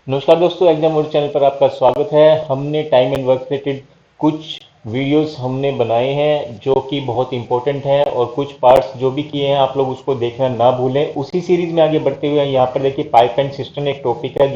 नमस्कार दोस्तों, exam word channel पर आपका स्वागत है। हमने टाइम एंड वर्क रिलेटेड कुछ वीडियोस हमने बनाए हैं जो कि बहुत इंपॉर्टेंट हैं, और कुछ पार्ट्स जो भी किए हैं आप लोग उसको देखना ना भूलें। उसी सीरीज में आगे बढ़ते हुए यहाँ पर देखिए, पाइप एंड सिस्टम एक टॉपिक है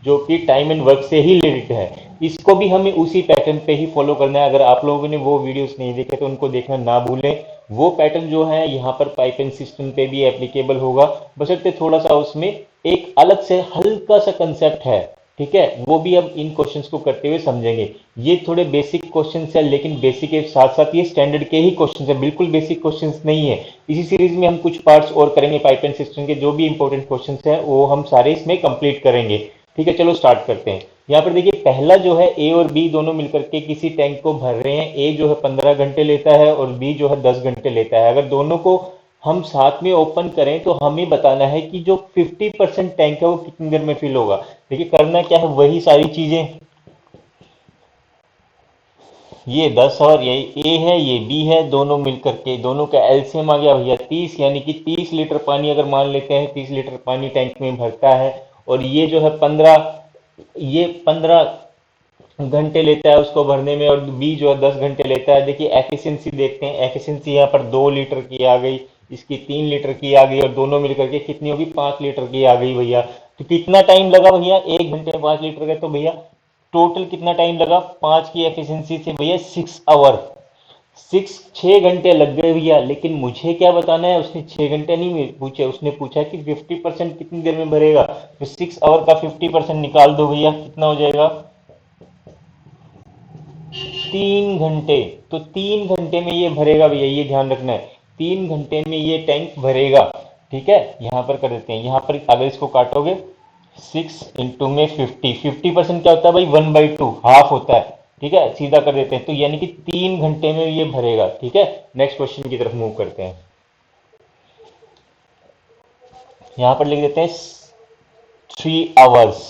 जो कि टाइम एंड वर्क से ही रिलेटेड है। इसको भी हमें उसी पैटर्न पे ही फॉलो करना है। अगर आप लोगों ने वो वीडियोस नहीं देखे तो उनको देखना ना भूलें। वो पैटर्न जो है यहाँ पर पाइप एंड सिस्टम पे भी एप्लीकेबल होगा, बशर्ते थोड़ा सा उसमें एक अलग से हल्का सा कंसेप्ट है। ठीक है, वो भी अब इन क्वेश्चंस को करते हुए समझेंगे। ये थोड़े बेसिक क्वेश्चंस है, लेकिन बेसिक के साथ साथ ये स्टैंडर्ड के ही क्वेश्चंस है, बिल्कुल बेसिक क्वेश्चंस नहीं है। इसी सीरीज में हम कुछ पार्ट्स और करेंगे, पाइप एंड सिस्टम के जो भी इंपॉर्टेंट क्वेश्चंस है वो हम सारे इसमें कंप्लीट करेंगे। ठीक है, चलो स्टार्ट करते हैं। यहाँ पर देखिए, पहला जो है, ए और बी दोनों मिलकर के किसी टैंक को भर रहे हैं। ए जो है 15 घंटे लेता है और बी जो है 10 घंटे लेता है। अगर दोनों को हम साथ में ओपन करें तो हमें बताना है कि जो 50% टैंक है वो कितनी देर में फिल होगा। देखिए, करना क्या है, वही सारी चीजें। ये 10 और ये ए है, ये बी है, दोनों मिलकर के दोनों का एलसीएम आ गया भैया 30, यानी कि 30 लीटर पानी अगर मान लेते हैं, 30 लीटर पानी टैंक में भरता है। और ये जो है 15, ये 15 घंटे लेता है उसको भरने में, और बी जो है 10 घंटे लेता है। देखिए एफिशिएंसी देखते हैं, एफिशिएंसी यहाँ पर 2 लीटर की आ गई, इसकी 3 लीटर की आ गई, और दोनों मिलकर के कितनी होगी, 5 लीटर की आ गई भैया। तो कितना टाइम लगा भैया, 1 घंटे में 5 लीटर का, तो भैया टोटल कितना टाइम लगा, 5 की एफिशिएंसी से भैया 6 आवर। 6 घंटे लग गए भैया। लेकिन मुझे क्या बताना है, उसने 6 घंटे नहीं पूछे, उसने पूछा कि 50% कितनी देर में भरेगा। तो 6 आवर का 50% निकाल दो भैया, कितना हो जाएगा, 3 घंटे। तो 3 घंटे में ये भरेगा भैया, ये ध्यान रखना है, 3 घंटे में ये टैंक भरेगा। ठीक है, यहां पर कर देते हैं, यहां पर अगर इसको काटोगे, 6 इंटू में 50, 50% क्या होता है भाई, 1/2, हाफ होता है। ठीक है, सीधा कर देते हैं, तो यानी कि 3 घंटे में ये भरेगा। ठीक है, नेक्स्ट क्वेश्चन की तरफ मूव करते हैं। यहां पर लिख देते हैं 3 आवर्स।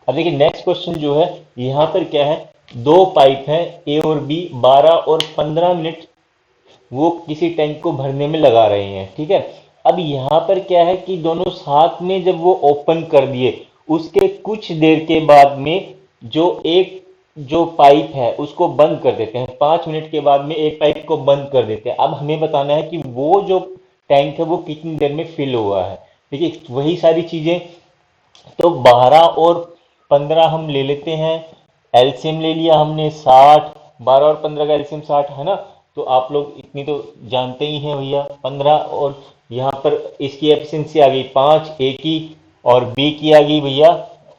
अब देखिए नेक्स्ट क्वेश्चन जो है, यहां पर क्या है, दो पाइप है, ए और बी, 12 और 15 मिनट वो किसी टैंक को भरने में लगा रहे हैं। ठीक है, अब यहां पर क्या है कि दोनों साथ में जब वो ओपन कर दिए, उसके कुछ देर के बाद में जो एक जो पाइप है उसको बंद कर देते हैं। 5 मिनट के बाद में एक पाइप को बंद कर देते हैं। अब हमें बताना है कि वो जो टैंक है वो कितनी देर में फिल हुआ है। देखिए वही सारी चीजें, तो 12 और 15 हम ले लेते हैं, एलसीएम ले लिया हमने 60, 12 और 15 का एलसीएम 60 है ना। तो आप लोग इतनी तो जानते ही हैं भैया, 15, और यहाँ पर इसकी एफिशिएंसी आ गई 5 ए की, और बी की आ गई भैया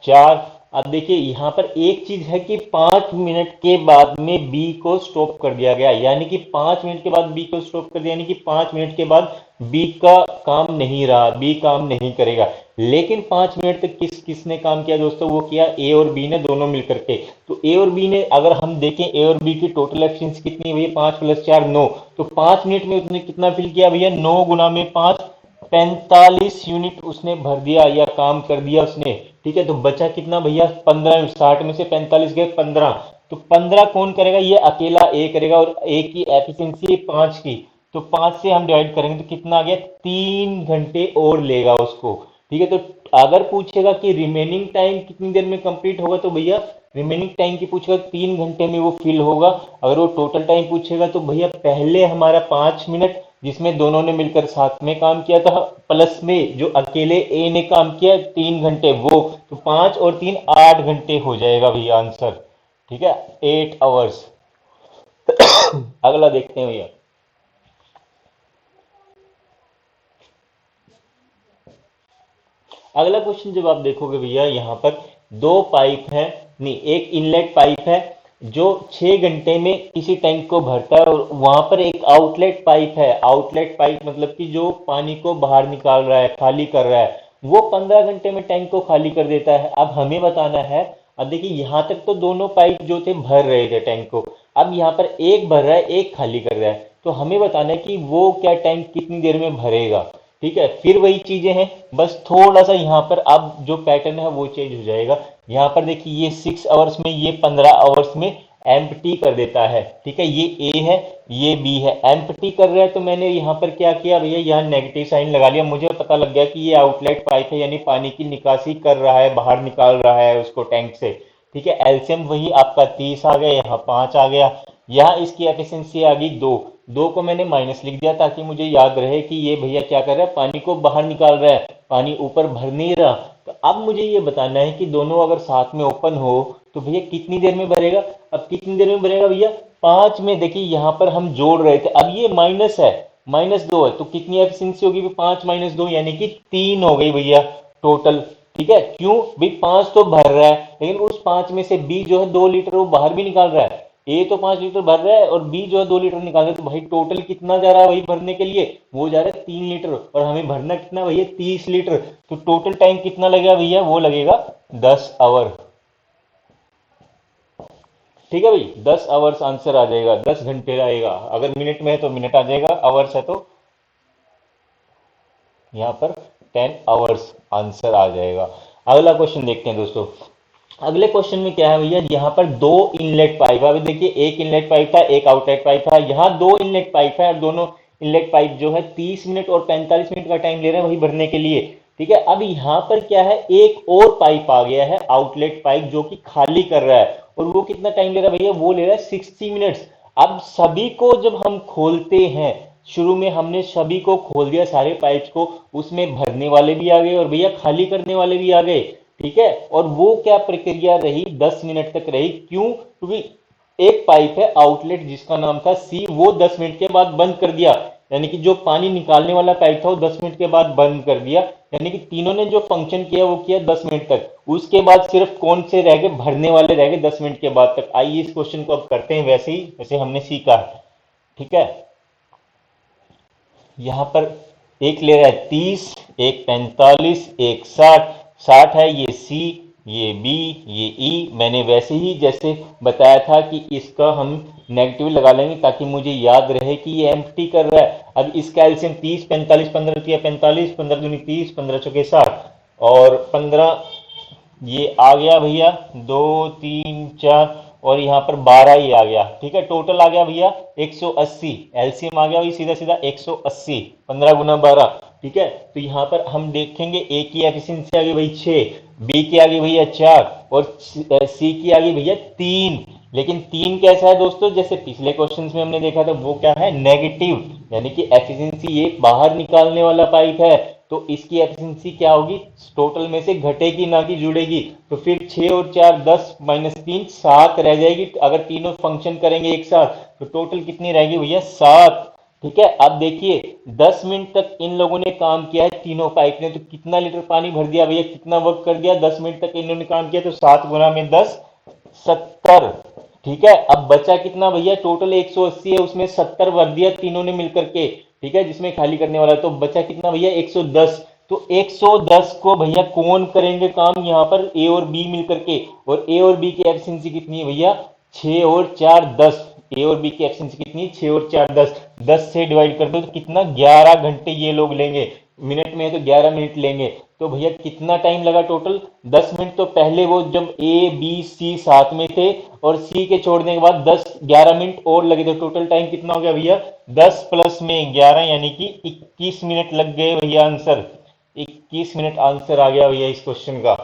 4। अब देखिए यहाँ पर एक चीज है कि 5 मिनट के बाद में बी को स्टॉप कर दिया गया, यानी कि 5 मिनट के बाद बी को स्टॉप कर दिया, यानी कि 5 मिनट के बाद बी का काम नहीं रहा, बी काम नहीं करेगा। लेकिन 5 मिनट तक किस किसने काम किया दोस्तों, वो किया ए और बी ने, दोनों मिलकर के। तो ए और बी ने, अगर हम देखें ए और बी की टोटल एफिशिएंसी कितनी है भैया, 5 + 4 9। तो 5 मिनट में उसने कितना फिल किया भैया, 9 × 5 45 यूनिट उसने भर दिया या काम कर दिया उसने। ठीक है, तो बचा कितना भैया, 15, 60 में से 45 गए 15। तो 15 कौन करेगा, ये अकेला ए करेगा, और ए की एफिशिएंसी 5 की। तो 5 से हम डिवाइड करेंगे तो कितना आ गया, 3 घंटे और लेगा उसको। ठीक है, तो अगर पूछेगा कि रिमेनिंग टाइम कितनी देर में कंप्लीट होगा, तो भैया रिमेनिंग टाइम की पूछेगा, 3 घंटे में वो फिल होगा। अगर वो टोटल टाइम पूछेगा तो भैया पहले हमारा 5 मिनट जिसमें दोनों ने मिलकर साथ में काम किया था, प्लस में जो अकेले ए ने काम किया 3 घंटे वो, तो 5 और 3 8 घंटे हो जाएगा भैया आंसर। ठीक है, 8 आवर्स। अगला देखते हैं भैया। अगला क्वेश्चन जब आप देखोगे भैया, यहाँ पर दो पाइप है, नहीं एक इनलेट पाइप है जो 6 घंटे में किसी टैंक को भरता है, और वहां पर एक आउटलेट पाइप है। आउटलेट पाइप मतलब कि जो पानी को बाहर निकाल रहा है, खाली कर रहा है, वो 15 घंटे में टैंक को खाली कर देता है। अब हमें बताना है, अब देखिए यहां तक तो दोनों पाइप जो थे भर रहे थे टैंक को। अब यहाँ पर एक भर रहा है, एक खाली कर रहा है, तो हमें बताना है कि वो क्या टैंक कितनी देर में भरेगा। ठीक है, फिर वही चीजें हैं, बस थोड़ा सा यहाँ पर अब जो पैटर्न है वो चेंज हो जाएगा। यहाँ पर देखिए ये 6 आवर्स में, ये 15 आवर्स में एम्प्टी कर देता है। ठीक है, ये ए है, ये बी है, एम्प्टी कर रहा है, तो मैंने यहाँ पर क्या किया भैया, यहाँ नेगेटिव साइन लगा लिया। मुझे पता लग गया कि ये आउटलेट पाइप है, यानी पानी की निकासी कर रहा है, बाहर निकाल रहा है उसको टैंक से। ठीक है, एलसीएम वही आपका 30 आ गया, यहाँ 5 आ गया, यहाँ इसकी एफिशिएंसी आ गई 2। 2 को मैंने माइनस लिख दिया ताकि मुझे याद रहे कि ये भैया क्या कर रहा है, पानी को बाहर निकाल रहा है, पानी ऊपर भर नहीं रहा। तो अब मुझे ये बताना है कि दोनों अगर साथ में ओपन हो तो भैया कितनी देर में भरेगा। अब कितनी देर में भरेगा भैया, 5 में। देखिए यहाँ पर हम जोड़ रहे थे, अब ये माइनस है, -2 है, तो कितनी एफिशिएंसी होगी, 5 - 2 यानी कि 3 हो गई भैया टोटल। ठीक है, क्यों भाई, 5 तो भर रहा है, लेकिन उस 5 में से बी जो है 2 लीटर वो बाहर भी निकाल रहा है। ए तो 5 लीटर भर रहा है और बी जो है 2 लीटर निकाल रहा है, तो भाई टोटल कितना जा रहा है वही भरने के लिए, वो जा रहा है 3 लीटर, और हमें भरना कितना भैया, 30 लीटर। तो टोटल टाइम कितना लगेगा भैया, वो लगेगा 10 आवर। ठीक है भाई, 10 आवर्स आंसर आ जाएगा, 10 घंटे आएगा। अगर मिनट में है तो मिनट आ जाएगा, आवर्स है तो यहाँ पर 10 आवर्स आंसर आ जाएगा। अगला क्वेश्चन देखते हैं दोस्तों। अगले क्वेश्चन में क्या है भैया, यहाँ पर 2 इनलेट पाइप है। अभी देखिए, एक इनलेट पाइप था, एक आउटलेट पाइप था, यहाँ 2 इनलेट पाइप है, और दोनों इनलेट पाइप जो है 30 मिनट और 45 मिनट का टाइम ले रहे हैं वही भरने के लिए। ठीक है, अब यहाँ पर क्या है, एक और पाइप आ गया है, आउटलेट पाइप, जो कि खाली कर रहा है, और वो कितना टाइम ले रहा है भैया, वो ले रहा है 60 मिनट्स। अब सभी को जब हम खोलते हैं, शुरू में हमने सभी को खोल दिया, सारे पाइप्स को, उसमें भरने वाले भी आ गए और भैया खाली करने वाले भी आ गए। ठीक है, और वो क्या प्रक्रिया रही, 10 मिनट तक रही। क्यों, क्योंकि एक पाइप है आउटलेट जिसका नाम था सी, वो 10 मिनट के बाद बंद कर दिया, यानी कि जो पानी निकालने वाला पाइप था वो 10 मिनट के बाद बंद कर दिया, यानी कि तीनों ने जो फंक्शन किया वो किया 10 मिनट तक। उसके बाद सिर्फ कौन से रह गए, भरने वाले रह गए 10 मिनट के बाद तक। आइए इस क्वेश्चन को अब करते हैं वैसे ही जैसे हमने सीखा है। ठीक है, यहाँ पर एक ले रहा है 30, एक 45, एक 60। 60 है, ये सी, ये बी, ये ई। मैंने वैसे ही जैसे बताया था कि इसका हम नेगेटिव लगा लेंगे ताकि मुझे याद रहे कि ये एम्प्टी कर रहा है। अब इसका एलसीएम 30, 45, 15 किया 45, 15 दूनी 30, 15 चौके 60, और 15 ये आ गया भैया, 2 3 4, और यहाँ पर 12 ही आ गया। ठीक है, टोटल आ गया भैया 180, एलसीएम आ गया भाई सीधा सीधा 180, 15 गुना 12। ठीक है, तो यहाँ पर हम देखेंगे ए की एफिशिएंसी आ गई भाई 6, बी की आ गई भैया 4, और सी की आ गई भैया 3। लेकिन 3 कैसा है दोस्तों, जैसे पिछले क्वेश्चंस में हमने देखा था, वो क्या है, नेगेटिव, यानी कि एफिशिएंसी ये बाहर निकालने वाला पाइप है, तो इसकी एफिशिएंसी क्या होगी, टोटल में से घटेगी ना कि जुड़ेगी। तो फिर 6 और 4 10 -3 7 रह जाएगी, अगर तीनों फंक्शन करेंगे एक साथ तो टोटल कितनी रहेगी भैया, 7। ठीक है, अब देखिए 10 मिनट तक इन लोगों ने काम किया है, तीनों पाइप ने, तो कितना लीटर पानी भर दिया भैया, कितना वर्क कर दिया, 10 मिनट तक इन्होंने काम किया, तो 7 गुना में 10, 70। ठीक है, अब बचा कितना भैया, टोटल 180 है, उसमें 70 भर दिया तीनों ने मिलकर के। ठीक है, जिसमें खाली करने वाला है, तो बचा कितना भैया, 110। तो 110 को भैया कौन करेंगे काम, यहाँ पर ए और बी मिलकर के, और ए और बी की एफिशिएंसी कितनी है भैया, 6 और 4 10। ए और बी की एफिशिएंसी कितनी, 6 और 4 10, 10 से डिवाइड कर दो तो कितना, 11 घंटे ये लोग लेंगे। मिनट में है तो 11 मिनट लेंगे, तो भैया कितना टाइम लगा टोटल, 10 मिनट तो पहले वो जब ए बी सी साथ में थे, और सी के छोड़ने के बाद 10-11 मिनट और लगे, तो टोटल टाइम कितना हो गया भैया, 10 प्लस में 11 यानी कि 21 मिनट लग गए भैया आंसर। 21 मिनट आंसर आ गया भैया इस क्वेश्चन का।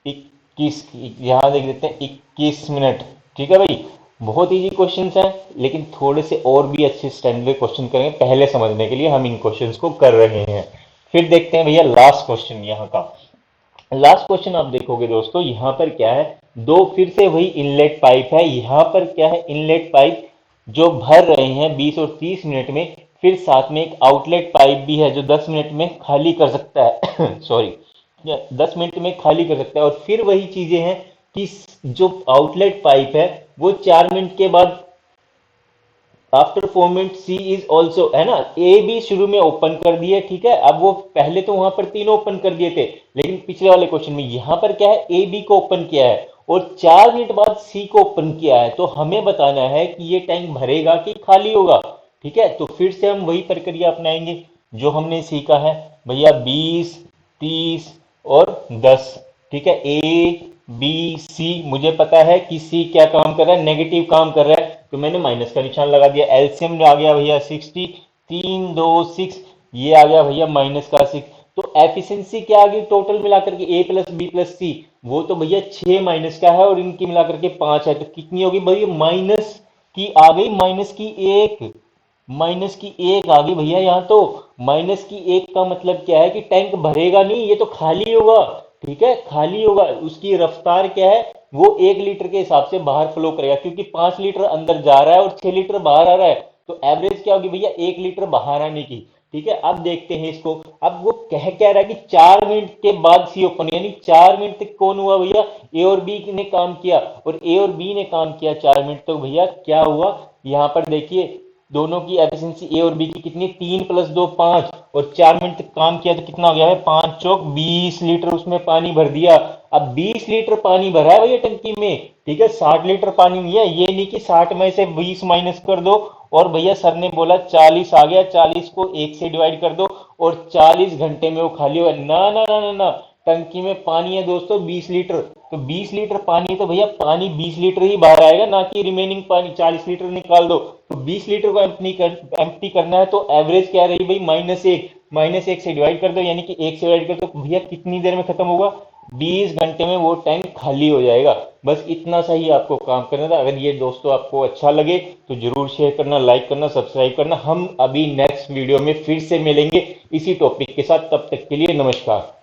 21, यहां देख लेते हैं 21 मिनट। ठीक है भाई, बहुत इजी क्वेश्चंस हैं, लेकिन थोड़े से और भी अच्छे स्टैंडर्ड क्वेश्चन करेंगे पहले समझने के लिए, हम इन क्वेश्चंस को कर रहे हैं। फिर देखते हैं भैया लास्ट क्वेश्चन। यहाँ का लास्ट क्वेश्चन आप देखोगे दोस्तों, यहाँ पर क्या है, दो फिर से वही इनलेट पाइप है। यहाँ पर क्या है, इनलेट पाइप जो भर रहे हैं 20 और 30 मिनट में, फिर साथ में एक आउटलेट पाइप भी है जो 10 मिनट में खाली कर सकता है सॉरी, 10 मिनट में खाली कर सकता है। और फिर वही चीजें हैं कि जो आउटलेट पाइप है वो 4 मिनट के बाद, after 4 minute see is also, है ना, ए भी शुरू में ओपन कर दिए। ठीक है, अब वो पहले तो वहां पर तीनों ओपन कर दिए थे, लेकिन पिछले वाले क्वेश्चन में यहां पर क्या है, ए बी को ओपन किया है और 4 मिनट बाद सी को ओपन किया है। तो हमें बताना है कि ये टैंक भरेगा कि खाली होगा। ठीक है, तो फिर से हम वही प्रक्रिया अपनाएंगे जो हमने सीखा है भैया, 20 30 और 10। ठीक है, ए बी सी, मुझे पता है कि सी क्या काम कर रहा है, नेगेटिव काम कर रहा है, तो मैंने माइनस का निशान लगा दिया। एलसीएम आ गया भैया 60, 3 2 6, ये आ गया भैया -6। तो एफिशिएंसी क्या आ गई टोटल मिलाकर के ए प्लस बी प्लस सी, वो तो भैया 6 माइनस का है और इनकी मिलाकर के 5 है, तो कितनी होगी भैया माइनस की आ गई, -1, -1 आ गई भैया। यहाँ तो -1 का मतलब क्या है कि टैंक भरेगा नहीं, ये तो खाली होगा। ठीक है, खाली होगा। उसकी रफ्तार क्या है, वो 1 लीटर के हिसाब से बाहर फ्लो करेगा, क्योंकि 5 लीटर अंदर जा रहा है और 6 लीटर बाहर आ रहा है, तो एवरेज क्या होगी भैया 1 लीटर बाहर आने की। ठीक है, अब देखते हैं इसको। अब वो कह रहा है कि 4 मिनट के बाद सी ओपन, यानी 4 मिनट तक कौन हुआ भैया, ए और बी ने काम किया, और ए और बी ने काम किया 4 मिनट तक। भैया क्या हुआ, यहाँ पर देखिए दोनों की एफिशिएंसी ए और बी की कितनी, 3 + 2 5, और 4 मिनट तक काम किया तो कितना हो गया है, 5 चौक 20 लीटर उसमें पानी भर दिया। अब 20 लीटर पानी भरा है भैया टंकी में। ठीक है, 60 लीटर पानी नहीं है, ये नहीं कि 60 में से 20 माइनस कर दो और भैया सर ने बोला 40 आ गया, 40 को 1 से डिवाइड कर दो और 40 घंटे में वो खाली होगा। ना ना ना ना ना, टंकी में पानी है दोस्तों 20 लीटर, तो 20 लीटर पानी तो भैया पानी 20 लीटर ही बाहर आएगा, ना कि रिमेनिंग पानी 40 लीटर निकाल दो। तो 20 लीटर को एम्प्टी करना है, तो एवरेज क्या रही भाई, -1, -1 से डिवाइड कर दो, यानी कि 1 से डिवाइड कर दो भैया, कितनी देर में खत्म होगा, 20 घंटे में वो टैंक खाली हो जाएगा। बस इतना सा ही आपको काम करना था। अगर ये दोस्तों आपको अच्छा लगे तो जरूर शेयर करना, लाइक करना, सब्सक्राइब करना। हम अभी नेक्स्ट वीडियो में फिर से मिलेंगे इसी टॉपिक के साथ, तब तक के लिए नमस्कार।